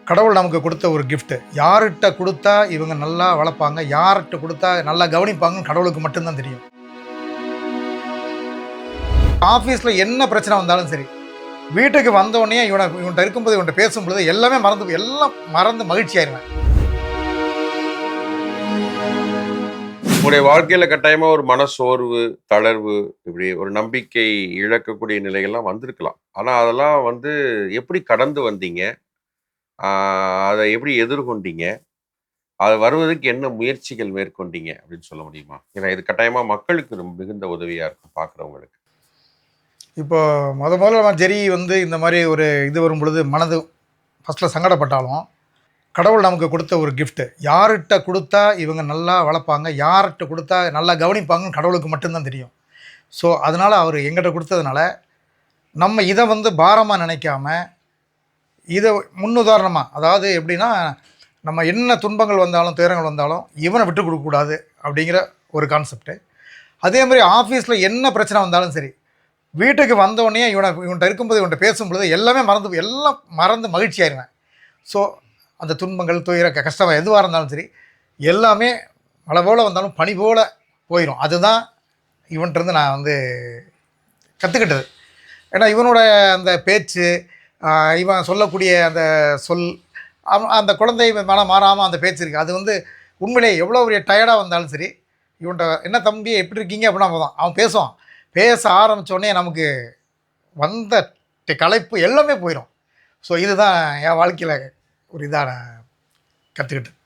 கடவுள் நமக்கு கொடுத்த ஒரு கிஃப்ட்டு. யார்கிட்ட கொடுத்தா இவங்க நல்லா வளர்ப்பாங்க, யார்கிட்ட கொடுத்தா நல்லா கவனிப்பாங்கன்னு கடவுளுக்கு மட்டும்தான் தெரியும். ஆஃபீஸில் என்ன பிரச்சனை வந்தாலும் சரி, வீட்டுக்கு வந்தோடனே இவன்கிட்ட இருக்கும்போது இவன்கிட்ட பேசும்பொழுது எல்லாம் மறந்து மகிழ்ச்சி ஆயிடுவேன். உங்களுடைய வாழ்க்கையில கட்டாயமா ஒரு மனசோர்வு, தளர்வு, இப்படி ஒரு நம்பிக்கை இழக்கக்கூடிய நிலைகள்லாம் வந்திருக்கலாம். ஆனா அதெல்லாம் எப்படி கடந்து வந்தீங்க? அத எப்படி எதிர்கொண்டீங்க? அது வருவதற்கு என்ன முயற்சிகள் மேற்கொண்டீங்க அப்படின்னு சொல்ல முடியுமா? ஏன்னா இது கட்டாயமா மக்களுக்கு மிகுந்த உதவியா இருக்கும் பார்க்குறவங்களுக்கு. இப்போ முதல்ல நான் ஜெரி இந்த மாதிரி ஒரு இது வரும்பொழுது மனது ஃபஸ்ட்டில் சங்கடப்பட்டாலும், கடவுள் நமக்கு கொடுத்த ஒரு கிஃப்ட்டு. யார்கிட்ட கொடுத்தா இவங்க நல்லா வளர்ப்பாங்க, யார்கிட்ட கொடுத்தா நல்லா கவனிப்பாங்கன்னு கடவுளுக்கு மட்டும்தான் தெரியும். ஸோ அதனால் அவர் எங்கிட்ட கொடுத்ததுனால, நம்ம இதை பாரமாக நினைக்காம, இதை முன்னுதாரணமாக, அதாவது எப்படின்னா, நம்ம என்ன துன்பங்கள் வந்தாலும் துயரங்கள் வந்தாலும் இவனை விட்டு கொடுக்கக்கூடாது அப்படிங்கிற ஒரு கான்செப்ட்டு. அதே மாதிரி ஆஃபீஸில் என்ன பிரச்சனை வந்தாலும் சரி, வீட்டுக்கு வந்தோடனே இவன்கிட்ட இருக்கும்போது இவன்கிட்ட பேசும்பொழுது எல்லாம் மறந்து மகிழ்ச்சி ஆயிடுவேன். ஸோ அந்த துன்பங்கள் கஷ்டம் எதுவாக இருந்தாலும் சரி, எல்லாமே மழை போல் வந்தாலும் பனி போல் போயிடும். அதுதான் இவன்கிட்டருந்து நான் கற்றுக்கிட்டது. ஏன்னா இவனோட அந்த பேச்சு, இவன் சொல்லக்கூடிய அந்த சொல், அந்த குழந்தை மனம் மாறாமல் அந்த பேச்சு இருக்குது. அது உண்மையிலே எவ்வளோ ஒரு டயர்டாக வந்தாலும் சரி, இவன்கிட்ட என்ன தம்பி எப்படி இருக்கீங்க அப்படின்னா போதும், அவன் பேசுவான். பேச ஆரம்பித்தோடனே நமக்கு வந்த களைப்பு எல்லாமே போயிடும். ஸோ இதுதான் என் வாழ்க்கையில் ஒரு இதாக நான் கற்றுக்கிட்டேன்.